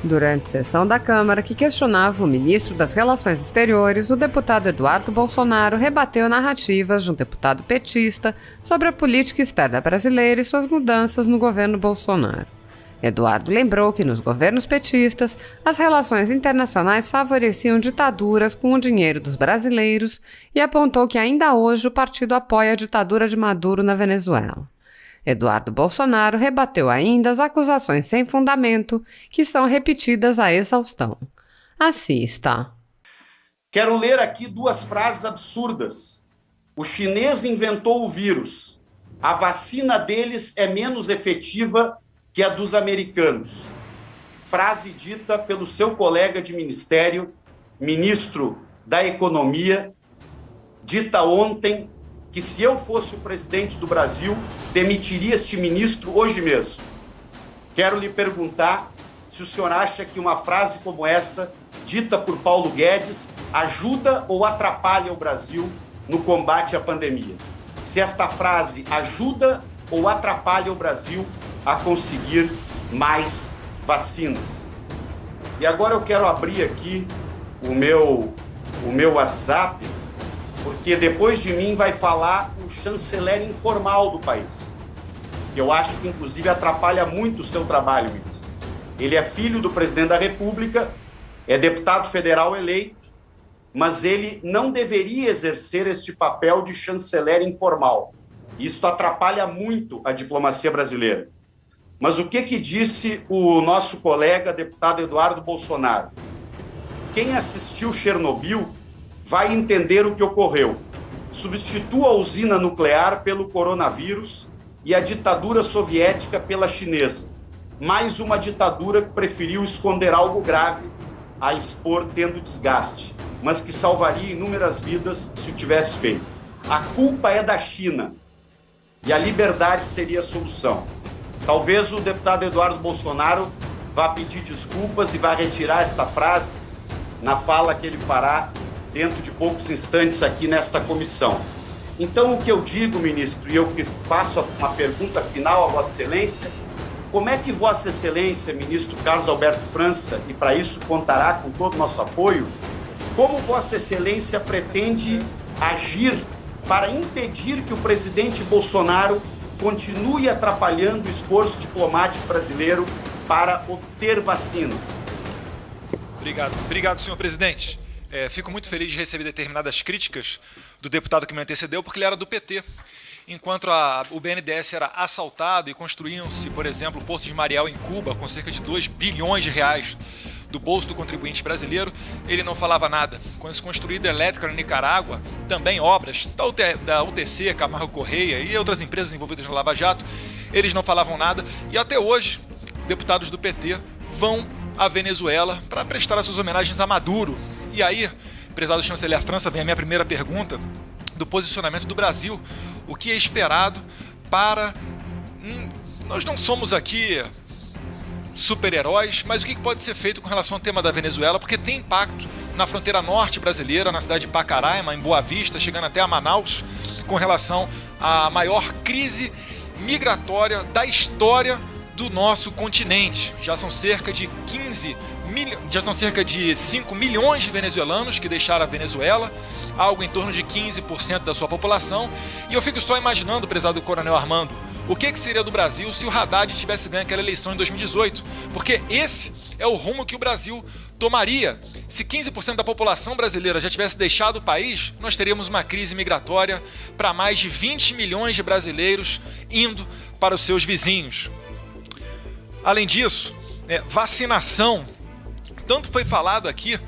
Durante sessão da Câmara que questionava o ministro das Relações Exteriores, o deputado Eduardo Bolsonaro rebateu narrativas de um deputado petista sobre a política externa brasileira e suas mudanças no governo Bolsonaro. Eduardo lembrou que nos governos petistas, as relações internacionais favoreciam ditaduras com o dinheiro dos brasileiros e apontou que ainda hoje o partido apoia a ditadura de Maduro na Venezuela. Eduardo Bolsonaro rebateu ainda as acusações sem fundamento que são repetidas à exaustão. Assista. Quero ler aqui duas frases absurdas. O chinês inventou o vírus. A vacina deles é menos efetiva que a dos americanos. Frase dita pelo seu colega de ministério, ministro da Economia, dita ontem que se eu fosse o presidente do Brasil, demitiria este ministro hoje mesmo. Quero lhe perguntar se o senhor acha que uma frase como essa, dita por Paulo Guedes, ajuda ou atrapalha o Brasil no combate à pandemia. Se esta frase ajuda ou atrapalha o Brasil a conseguir mais vacinas. E agora eu quero abrir aqui o meu WhatsApp, porque depois de mim vai falar o chanceler informal do país. Eu acho que, inclusive, atrapalha muito o seu trabalho, ministro. Ele é filho do presidente da República, é deputado federal eleito, mas ele não deveria exercer este papel de chanceler informal. Isso atrapalha muito a diplomacia brasileira. Mas o que disse o nosso colega, deputado Eduardo Bolsonaro? Quem assistiu Chernobyl vai entender o que ocorreu. Substitua a usina nuclear pelo coronavírus e a ditadura soviética pela chinesa. Mais uma ditadura que preferiu esconder algo grave a expor tendo desgaste, mas que salvaria inúmeras vidas se o tivesse feito. A culpa é da China e a liberdade seria a solução. Talvez o deputado Eduardo Bolsonaro vá pedir desculpas e vá retirar esta frase na fala que ele fará dentro de poucos instantes aqui nesta comissão. Então, o que eu digo, ministro, e eu que faço uma pergunta final a Vossa Excelência, como é que Vossa Excelência, ministro Carlos Alberto França, e para isso contará com todo o nosso apoio, como Vossa Excelência pretende agir para impedir que o presidente Bolsonaro continue atrapalhando o esforço diplomático brasileiro para obter vacinas? Obrigado, senhor presidente. Fico muito feliz de receber determinadas críticas do deputado que me antecedeu, porque ele era do PT. Enquanto o BNDES era assaltado e construíam-se, por exemplo, o Porto de Mariel em Cuba, com cerca de 2 bilhões de reais do bolso do contribuinte brasileiro, ele não falava nada. Quando se construiu hidrelétrica na Nicarágua, também obras da UTC, Camargo Correia e outras empresas envolvidas na Lava Jato, eles não falavam nada. E até hoje, deputados do PT vão à Venezuela para prestar as suas homenagens a Maduro. E aí, prezado chanceler França, vem a minha primeira pergunta do posicionamento do Brasil. O que é esperado para... Nós não somos aqui super-heróis, mas o que pode ser feito com relação ao tema da Venezuela, porque tem impacto na fronteira norte brasileira, na cidade de Pacaraima, em Boa Vista, chegando até a Manaus, com relação à maior crise migratória da história do nosso continente. Já são cerca de 5 milhões de venezuelanos que deixaram a Venezuela, algo em torno de 15% da sua população. E eu fico só imaginando, prezado Coronel Armando, o que seria do Brasil se o Haddad tivesse ganho aquela eleição em 2018? Porque esse é o rumo que o Brasil tomaria. Se 15% da população brasileira já tivesse deixado o país, nós teríamos uma crise migratória para mais de 20 milhões de brasileiros indo para os seus vizinhos. Além disso, vacinação. Tanto foi falado aqui,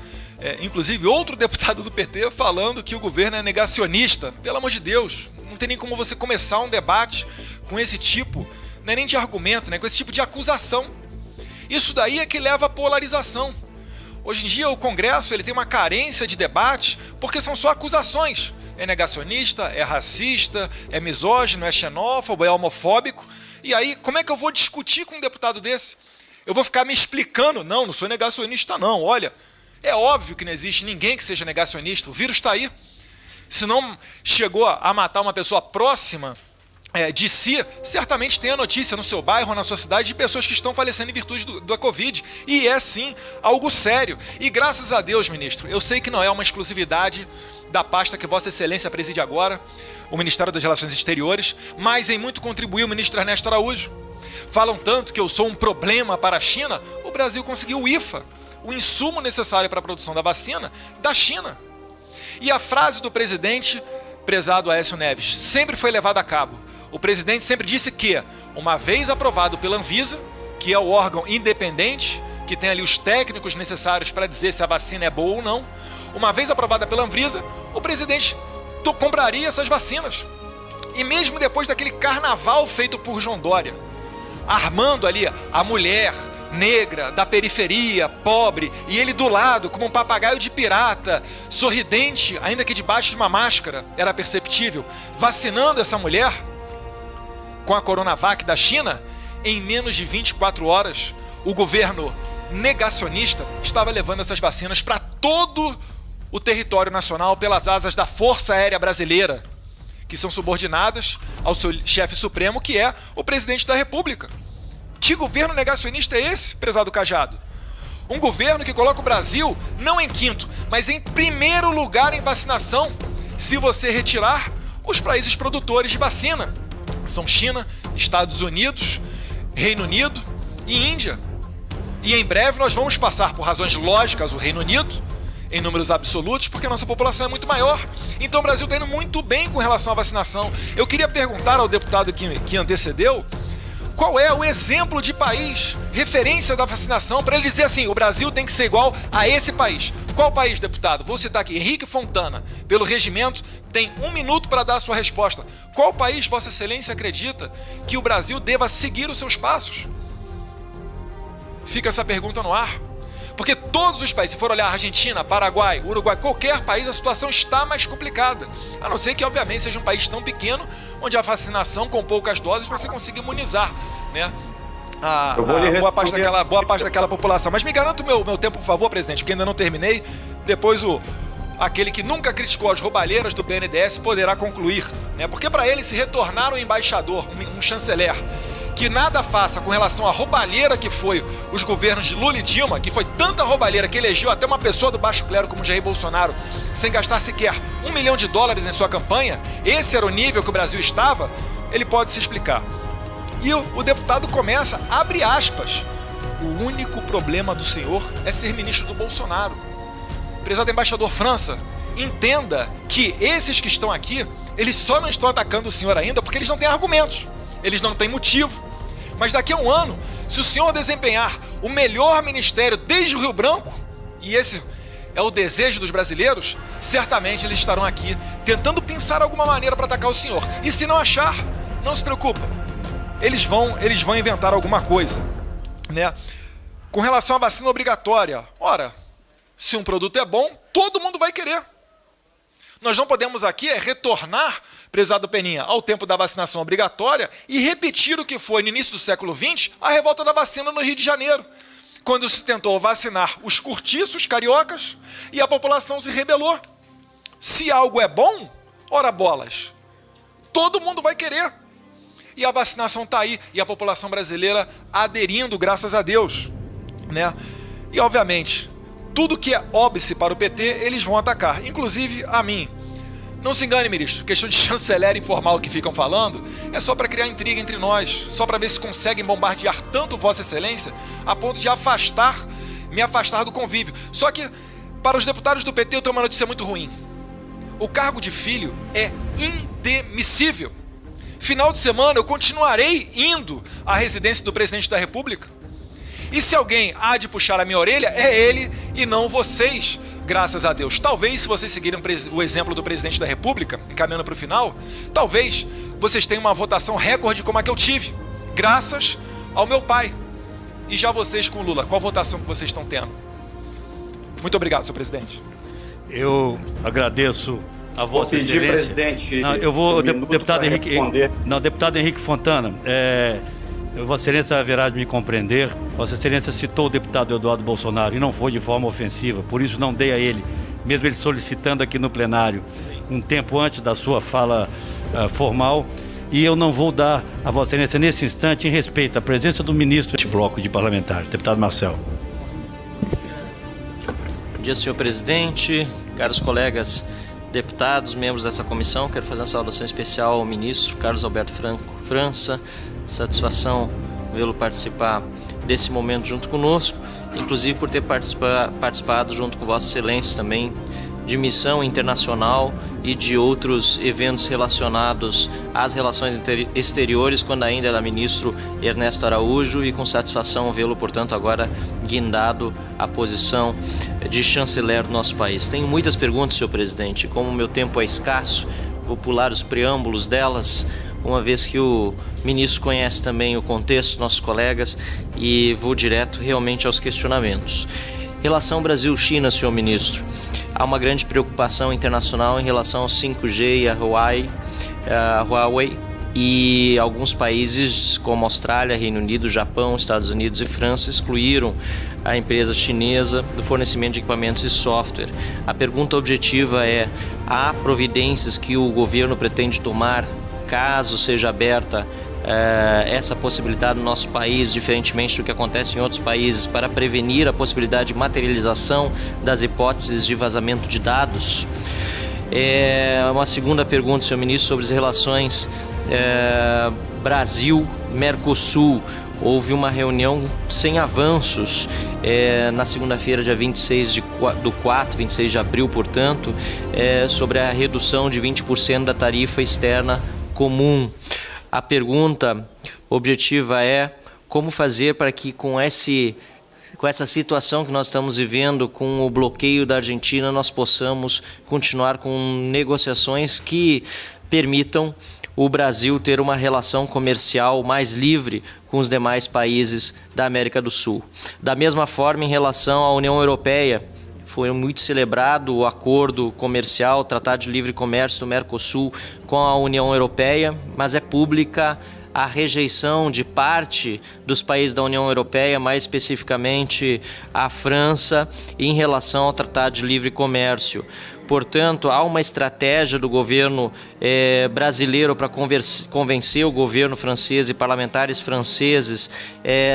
inclusive outro deputado do PT falando que o governo é negacionista. Pelo amor de Deus, não tem nem como você começar um debate com esse tipo, não é nem de argumento, com esse tipo de acusação. Isso daí é que leva à polarização. Hoje em dia o Congresso ele tem uma carência de debate porque são só acusações. É negacionista, é racista, é misógino, é xenófobo, é homofóbico. E aí, como é que eu vou discutir com um deputado desse? Eu vou ficar me explicando? Não sou negacionista não. Olha, é óbvio que não existe ninguém que seja negacionista. O vírus está aí. Se não chegou a matar uma pessoa próxima de si, certamente tem a notícia no seu bairro, na sua cidade, de pessoas que estão falecendo em virtude da Covid. E é, sim, algo sério. E graças a Deus, ministro, eu sei que não é uma exclusividade da pasta que Vossa Excelência preside agora, o Ministério das Relações Exteriores, mas em muito contribuiu o ministro Ernesto Araújo. Falam tanto que eu sou um problema para a China. O Brasil conseguiu o IFA, o insumo necessário para a produção da vacina, da China. E a frase do presidente, prezado Aécio Neves, sempre foi levada a cabo. O presidente sempre disse que, uma vez aprovado pela Anvisa, que é o órgão independente, que tem ali os técnicos necessários para dizer se a vacina é boa ou não, uma vez aprovada pela Anvisa, o presidente compraria essas vacinas. E mesmo depois daquele carnaval feito por João Dória, armando ali a mulher negra, da periferia, pobre, e ele do lado, como um papagaio de pirata, sorridente, ainda que debaixo de uma máscara, era perceptível, vacinando essa mulher com a Coronavac da China, em menos de 24 horas, o governo negacionista estava levando essas vacinas para todo o território nacional pelas asas da Força Aérea Brasileira, que são subordinadas ao seu chefe supremo, que é o presidente da República. Que governo negacionista é esse, prezado Cajado? Um governo que coloca o Brasil não em quinto, mas em primeiro lugar em vacinação, se você retirar os países produtores de vacina. São China, Estados Unidos, Reino Unido e Índia. E em breve nós vamos passar, por razões lógicas, o Reino Unido, em números absolutos, porque a nossa população é muito maior. Então o Brasil está indo muito bem com relação à vacinação. Eu queria perguntar ao deputado que antecedeu, qual é o exemplo de país, referência da vacinação, para ele dizer assim, o Brasil tem que ser igual a esse país. Qual país, deputado? Vou citar aqui, Henrique Fontana, pelo regimento, tem 1 minuto para dar a sua resposta. Qual país, Vossa Excelência, acredita que o Brasil deva seguir os seus passos? Fica essa pergunta no ar. Porque todos os países, se for olhar Argentina, Paraguai, Uruguai, qualquer país, a situação está mais complicada. A não ser que, obviamente, seja um país tão pequeno, onde a vacinação com poucas doses você consiga imunizar, né, boa parte daquela população. Mas me garanta o meu tempo, por favor, presidente, porque ainda não terminei. Depois aquele que nunca criticou as roubalheiras do BNDES poderá concluir, né? Porque para ele se retornar um embaixador, um chanceler, que nada faça com relação à roubalheira que foi os governos de Lula e Dilma, que foi tanta roubalheira que elegeu até uma pessoa do baixo clero como Jair Bolsonaro, sem gastar sequer $1 milhão em sua campanha, esse era o nível que o Brasil estava, ele pode se explicar. E o deputado começa, abre aspas, o único problema do senhor é ser ministro do Bolsonaro. Prezado embaixador França, entenda que esses que estão aqui, eles só não estão atacando o senhor ainda porque eles não têm argumentos, eles não têm motivo. Mas daqui a um ano, se o senhor desempenhar o melhor ministério desde o Rio Branco, e esse é o desejo dos brasileiros, certamente eles estarão aqui tentando pensar alguma maneira para atacar o senhor. E se não achar, não se preocupa, eles vão inventar alguma coisa, né? Com relação à vacina obrigatória, ora, se um produto é bom, todo mundo vai querer. Nós não podemos aqui retornar, prezado Peninha, ao tempo da vacinação obrigatória e repetir o que foi no início do século XX, a revolta da vacina no Rio de Janeiro, quando se tentou vacinar os cortiços cariocas e a população se rebelou. Se algo é bom, ora bolas, todo mundo vai querer. E a vacinação está aí, e a população brasileira aderindo, graças a Deus, né? E, obviamente, tudo que é óbice para o PT, eles vão atacar, inclusive a mim. Não se engane, ministro, questão de chanceler informal que ficam falando, é só para criar intriga entre nós, só para ver se conseguem bombardear tanto Vossa Excelência, a ponto de me afastar do convívio. Só que, para os deputados do PT, eu tenho uma notícia muito ruim. O cargo de filho é indemissível. Final de semana eu continuarei indo à residência do presidente da República. E se alguém há de puxar a minha orelha, é ele e não vocês, graças a Deus. Talvez, se vocês seguirem o exemplo do presidente da República, encaminhando para o final, talvez vocês tenham uma votação recorde como a que eu tive, graças ao meu pai. E já vocês com o Lula, qual votação que vocês estão tendo? Muito obrigado, senhor presidente. Eu agradeço a Vossa Excelência. Presidente. Não, eu vou, deputado Henrique Fontana, Vossa Excelência haverá de me compreender. Vossa Excelência citou o deputado Eduardo Bolsonaro e não foi de forma ofensiva, por isso não dei a ele, mesmo ele solicitando aqui no plenário, um tempo antes da sua fala formal, e eu não vou dar a Vossa Excelência nesse instante em respeito à presença do ministro deste bloco de parlamentares. Deputado Marcel. Bom dia, senhor presidente, caros colegas deputados, membros dessa comissão. Quero fazer uma saudação especial ao ministro Carlos Alberto França. Satisfação vê-lo participar desse momento junto conosco, inclusive por ter participado junto com Vossa Excelência também de missão internacional e de outros eventos relacionados às relações exteriores, quando ainda era ministro Ernesto Araújo, e com satisfação vê-lo, portanto, agora guindado à posição de chanceler do nosso país. Tenho muitas perguntas, senhor presidente, como o meu tempo é escasso, vou pular os preâmbulos delas, uma vez que o ministro conhece também o contexto, nossos colegas, e vou direto realmente aos questionamentos. Relação Brasil-China, senhor ministro, há uma grande preocupação internacional em relação ao 5G e a Huawei, e alguns países como Austrália, Reino Unido, Japão, Estados Unidos e França excluíram a empresa chinesa do fornecimento de equipamentos e software. A pergunta objetiva é: há providências que o governo pretende tomar caso seja aberta essa possibilidade no nosso país, diferentemente do que acontece em outros países, para prevenir a possibilidade de materialização das hipóteses de vazamento de dados? Uma segunda pergunta, senhor ministro, sobre as relações Brasil-Mercosul. Houve uma reunião sem avanços na segunda-feira, dia 26 de abril, portanto, sobre a redução de 20% da tarifa externa comum. A pergunta objetiva é: como fazer para que com essa situação que nós estamos vivendo, com o bloqueio da Argentina, nós possamos continuar com negociações que permitam o Brasil ter uma relação comercial mais livre com os demais países da América do Sul. Da mesma forma, em relação à União Europeia, foi muito celebrado o acordo comercial, o Tratado de Livre Comércio do Mercosul com a União Europeia, mas é pública a rejeição de parte dos países da União Europeia, mais especificamente a França, em relação ao Tratado de Livre Comércio. Portanto, há uma estratégia do governo brasileiro para convencer o governo francês e parlamentares franceses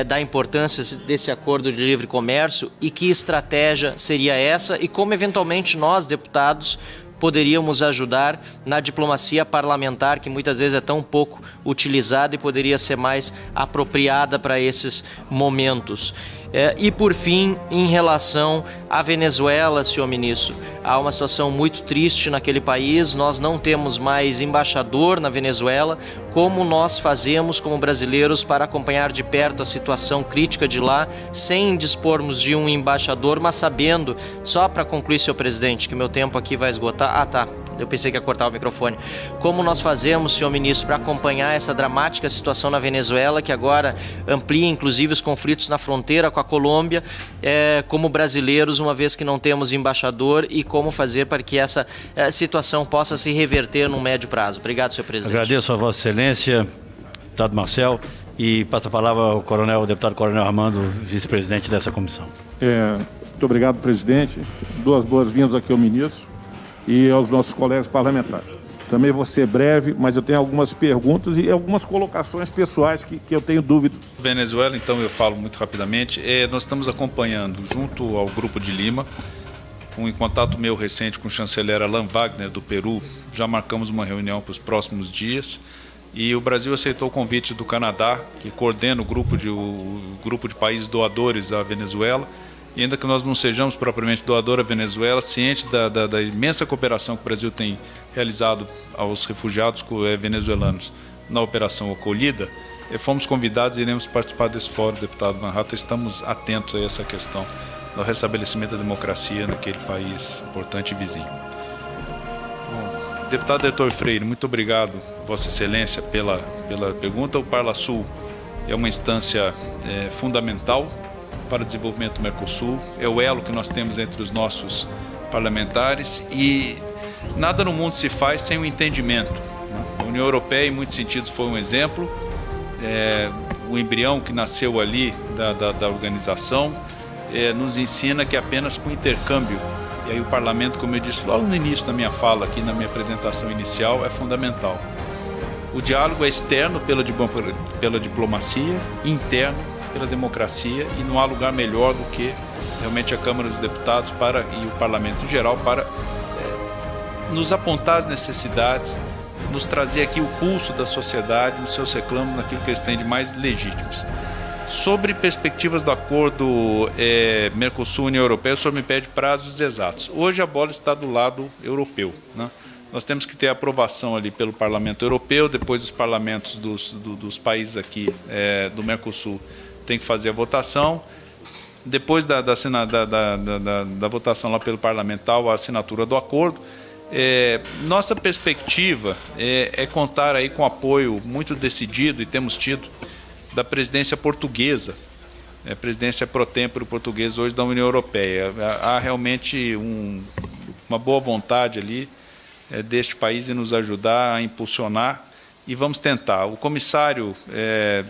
da importância desse acordo de livre comércio, e que estratégia seria essa e como eventualmente nós, deputados, poderíamos ajudar na diplomacia parlamentar, que muitas vezes é tão pouco utilizada e poderia ser mais apropriada para esses momentos. E por fim, em relação à Venezuela, senhor ministro, há uma situação muito triste naquele país, nós não temos mais embaixador na Venezuela. Como nós fazemos como brasileiros para acompanhar de perto a situação crítica de lá, sem dispormos de um embaixador, mas sabendo, só para concluir, senhor presidente, que meu tempo aqui vai esgotar. Eu pensei que ia cortar o microfone. Como nós fazemos, senhor ministro, para acompanhar essa dramática situação na Venezuela, que agora amplia inclusive os conflitos na fronteira com a Colômbia, como brasileiros, uma vez que não temos embaixador, e como fazer para que essa situação possa se reverter no médio prazo? Obrigado, senhor presidente. Agradeço a Vossa Excelência, deputado Marcel, e passo a palavra ao deputado Coronel Armando, vice-presidente dessa comissão. Muito obrigado, presidente. Duas boas-vindas aqui ao ministro e aos nossos colegas parlamentares. Também vou ser breve, mas eu tenho algumas perguntas e algumas colocações pessoais que eu tenho dúvida. Venezuela, então eu falo muito rapidamente. Nós estamos acompanhando, junto ao Grupo de Lima, em contato meu recente com o chanceler Alan Wagner, do Peru, já marcamos uma reunião para os próximos dias, e o Brasil aceitou o convite do Canadá, que coordena o grupo de países doadores à Venezuela. E ainda que nós não sejamos propriamente doador à Venezuela, ciente da imensa cooperação que o Brasil tem realizado aos refugiados venezuelanos na Operação Acolhida, fomos convidados e iremos participar desse fórum, deputado Van Hatten. Estamos atentos a essa questão do restabelecimento da democracia naquele país importante e vizinho. Bom, deputado Heitor Freire, muito obrigado, Vossa Excelência, pela pergunta. O Parlasul é uma instância fundamental para o desenvolvimento do Mercosul, é o elo que nós temos entre os nossos parlamentares, e nada no mundo se faz sem o entendimento, né? A União Europeia, em muitos sentidos, foi um exemplo, o embrião que nasceu ali da organização nos ensina que apenas com intercâmbio, e aí o parlamento, como eu disse logo no início da minha fala aqui, na minha apresentação inicial, é fundamental. O diálogo é externo pela diplomacia, interno pela democracia, e não há lugar melhor do que realmente a Câmara dos Deputados e o Parlamento em geral para nos apontar as necessidades, nos trazer aqui o pulso da sociedade, nos seus reclamos, naquilo que eles têm de mais legítimos. Sobre perspectivas do acordo Mercosul-União Europeia, o senhor me pede prazos exatos. Hoje a bola está do lado europeu, né? Nós temos que ter aprovação ali pelo Parlamento Europeu, depois os parlamentos dos países aqui do Mercosul têm que fazer a votação. Depois da votação lá pelo parlamentar, a assinatura do acordo. Nossa perspectiva é contar aí com apoio muito decidido, e temos tido, da presidência portuguesa, a presidência pro tempore portuguesa hoje da União Europeia. Há realmente uma boa vontade ali deste país em nos ajudar a impulsionar, e vamos tentar. O comissário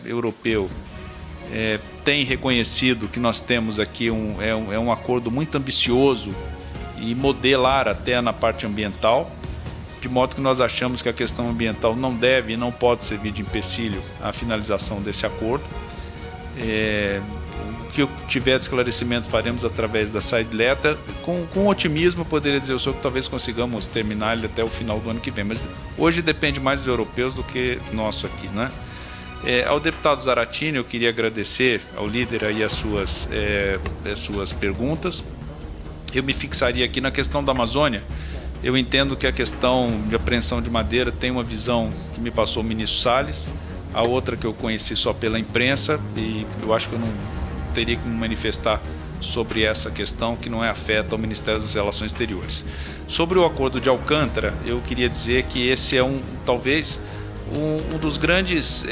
europeu tem reconhecido que nós temos aqui um acordo muito ambicioso e modelar até na parte ambiental, de modo que nós achamos que a questão ambiental não deve e não pode servir de empecilho à finalização desse acordo. O que eu tiver de esclarecimento faremos através da side letter. Com otimismo, eu poderia dizer ao senhor que talvez consigamos terminar ele até o final do ano que vem, mas hoje depende mais dos europeus do que nosso aqui, né? Ao deputado Zaratini, eu queria agradecer ao líder aí as suas perguntas. Eu me fixaria aqui na questão da Amazônia. Eu entendo que a questão de apreensão de madeira tem uma visão que me passou o ministro Salles, a outra que eu conheci só pela imprensa, e eu acho que eu não teria que me manifestar sobre essa questão, que não afeta ao Ministério das Relações Exteriores. Sobre o acordo de Alcântara, eu queria dizer que esse é talvez um dos grandes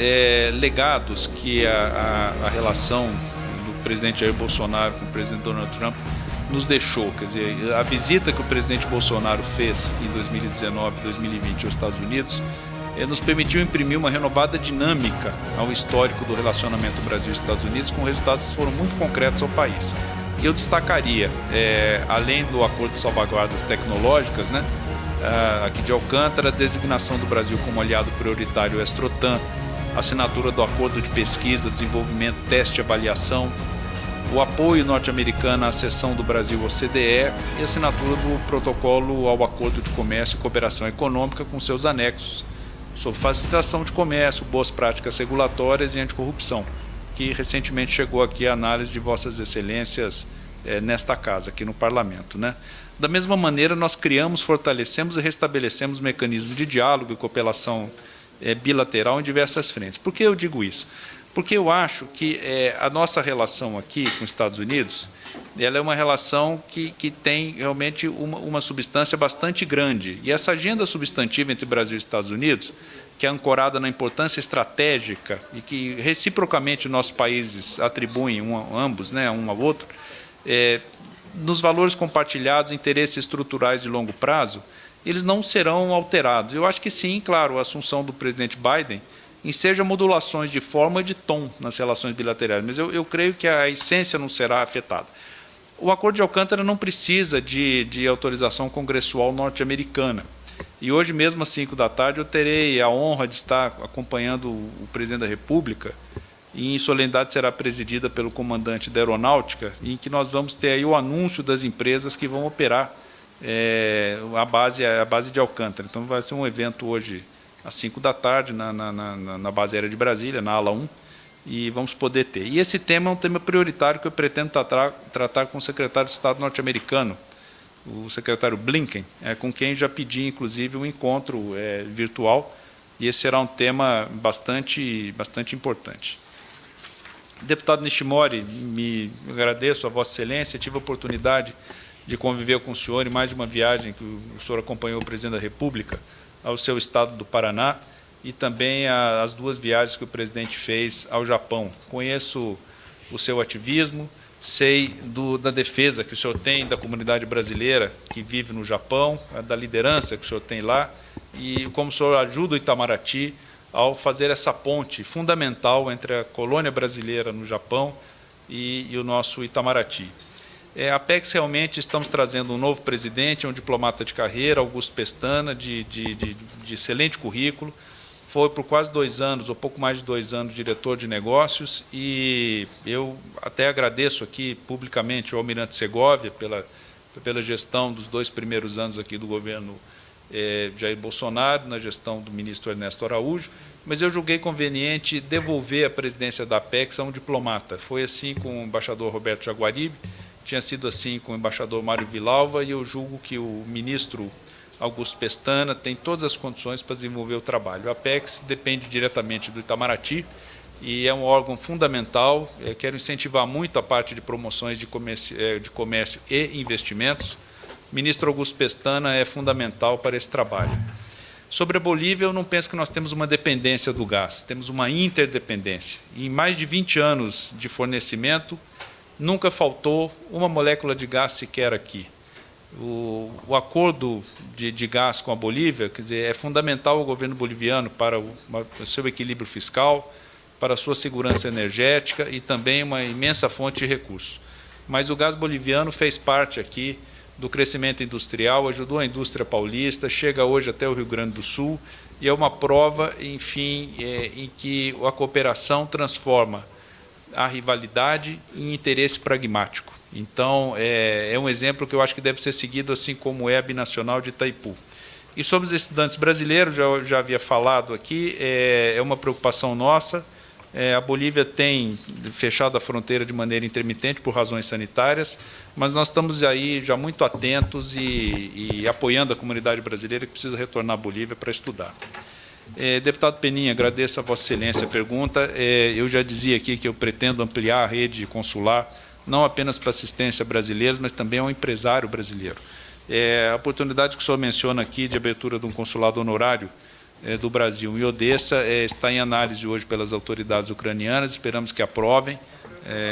legados que a relação do presidente Jair Bolsonaro com o presidente Donald Trump nos deixou. Quer dizer, a visita que o presidente Bolsonaro fez em 2019 e 2020 aos Estados Unidos nos permitiu imprimir uma renovada dinâmica ao histórico do relacionamento Brasil e Estados Unidos, com resultados que foram muito concretos ao país. E eu destacaria, além do acordo de salvaguardas tecnológicas, né, aqui de Alcântara, a designação do Brasil como aliado prioritário Extrotan, a assinatura do acordo de pesquisa, desenvolvimento, teste e avaliação, o apoio norte-americano à accessão do Brasil ao CDE e a assinatura do protocolo ao Acordo de Comércio e Cooperação Econômica com seus anexos sobre facilitação de comércio, boas práticas regulatórias e anticorrupção, que recentemente chegou aqui à análise de Vossas Excelências nesta casa, aqui no Parlamento, né? Da mesma maneira, nós criamos, fortalecemos e restabelecemos mecanismos de diálogo e cooperação bilateral em diversas frentes. Por que eu digo isso? Porque eu acho que a nossa relação aqui com os Estados Unidos, ela é uma relação que tem realmente uma substância bastante grande. E essa agenda substantiva entre Brasil e Estados Unidos, que é ancorada na importância estratégica e que reciprocamente nossos países atribuem ambos, né, um ao outro, nos valores compartilhados, interesses estruturais de longo prazo, eles não serão alterados. Eu acho que sim, claro, a assunção do presidente Biden enseja modulações de forma e de tom nas relações bilaterais, mas eu creio que a essência não será afetada. O Acordo de Alcântara não precisa de autorização congressual norte-americana. E hoje mesmo às 5 da tarde eu terei a honra de estar acompanhando o presidente da República, e em solenidade será presidida pelo comandante da Aeronáutica, em que nós vamos ter aí o anúncio das empresas que vão operar a base de Alcântara. Então vai ser um evento hoje às 5 da tarde, na base aérea de Brasília, na ala 1, e vamos poder ter. E esse tema é um tema prioritário que eu pretendo tratar com o secretário de Estado norte-americano, o secretário Blinken, com quem já pedi, inclusive, um encontro virtual, e esse será um tema bastante importante. Deputado Nishimori, me agradeço a Vossa Excelência, tive a oportunidade de conviver com o senhor em mais de uma viagem que o senhor acompanhou o presidente da República ao seu estado do Paraná, e também as 2 viagens que o presidente fez ao Japão. Conheço o seu ativismo, sei da defesa que o senhor tem da comunidade brasileira que vive no Japão, da liderança que o senhor tem lá, e como o senhor ajuda o Itamaraty ao fazer essa ponte fundamental entre a colônia brasileira no Japão e o nosso Itamaraty. A Apex realmente estamos trazendo um novo presidente, um diplomata de carreira, Augusto Pestana, de excelente currículo, foi por quase 2 anos, ou pouco mais de 2 anos, diretor de negócios, e eu até agradeço aqui publicamente ao Almirante Segovia pela gestão dos 2 primeiros anos aqui do governo Jair Bolsonaro, na gestão do ministro Ernesto Araújo, mas eu julguei conveniente devolver a presidência da Apex a um diplomata. Foi assim com o embaixador Roberto Jaguaribe, tinha sido assim com o embaixador Mário Vilalva, e eu julgo que o ministro Augusto Pestana tem todas as condições para desenvolver o trabalho. A Apex depende diretamente do Itamaraty e é um órgão fundamental. Quero incentivar muito a parte de promoções de comércio e investimentos. O ministro Augusto Pestana é fundamental para esse trabalho. Sobre a Bolívia, eu não penso que nós temos uma dependência do gás, temos uma interdependência. Em mais de 20 anos de fornecimento, nunca faltou uma molécula de gás sequer aqui. O acordo de gás com a Bolívia, quer dizer, é fundamental ao governo boliviano para o seu equilíbrio fiscal, para a sua segurança energética e também uma imensa fonte de recursos. Mas o gás boliviano fez parte aqui do crescimento industrial, ajudou a indústria paulista, chega hoje até o Rio Grande do Sul e é uma prova, enfim, em que a cooperação transforma a rivalidade em interesse pragmático. Então, é um exemplo que eu acho que deve ser seguido, assim como é a binacional de Itaipu. E sobre os estudantes brasileiros, já havia falado aqui, é uma preocupação nossa. A Bolívia tem fechado a fronteira de maneira intermitente por razões sanitárias, mas nós estamos aí já muito atentos e apoiando a comunidade brasileira que precisa retornar à Bolívia para estudar. Deputado Peninha, agradeço a Vossa Excelência a pergunta. Eu já dizia aqui que eu pretendo ampliar a rede consular, não apenas para assistência a brasileiros, mas também ao empresário brasileiro. A oportunidade que o senhor menciona aqui de abertura de um consulado honorário do Brasil em Odessa está em análise hoje pelas autoridades ucranianas, esperamos que aprovem.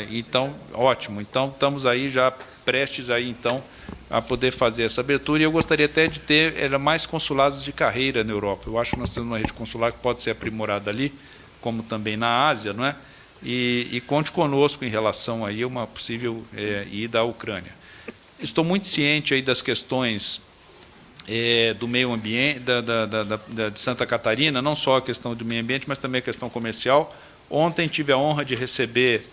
Então, ótimo. Então, estamos aí já prestes aí, então, a poder fazer essa abertura, e eu gostaria até de ter mais consulados de carreira na Europa. Eu acho que nós temos uma rede consular que pode ser aprimorada ali, como também na Ásia, não é? E conte conosco em relação aí a uma possível ida à Ucrânia. Estou muito ciente aí das questões do meio ambiente, de Santa Catarina, não só a questão do meio ambiente, mas também a questão comercial. Ontem tive a honra de receber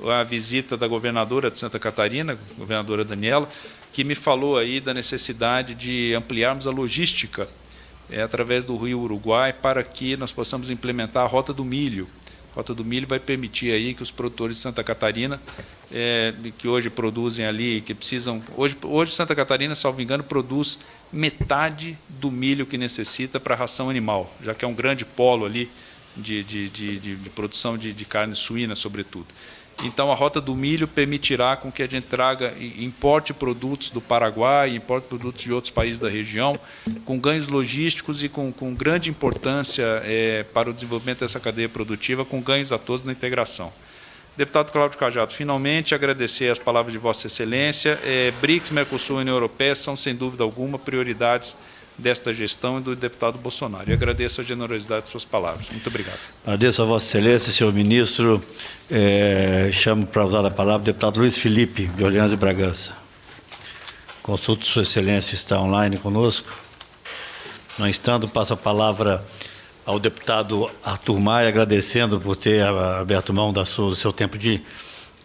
a visita da governadora de Santa Catarina, governadora Daniela, que me falou aí da necessidade de ampliarmos a logística através do Rio Uruguai para que nós possamos implementar a Rota do Milho. A Rota do Milho vai permitir aí que os produtores de Santa Catarina, que hoje produzem ali, que precisam... Hoje Santa Catarina, salvo engano, produz metade do milho que necessita para a ração animal, já que é um grande polo ali de produção de carne suína, sobretudo. Então, a Rota do Milho permitirá com que a gente importe produtos do Paraguai, importe produtos de outros países da região, com ganhos logísticos e com grande importância para o desenvolvimento dessa cadeia produtiva, com ganhos a todos na integração. Deputado Cláudio Cajado, finalmente agradecer as palavras de Vossa Excelência. BRICS, Mercosul e União Europeia são, sem dúvida alguma, prioridades desta gestão e do deputado Bolsonaro. E agradeço a generosidade de suas palavras. Muito obrigado. Agradeço a Vossa Excelência, senhor ministro. Chamo para usar a palavra o deputado Luiz Felipe, de Orleans e Bragança. Consulto Sua Excelência, está online conosco. Não estando, passo a palavra ao deputado Arthur Maia, agradecendo por ter aberto mão do seu tempo de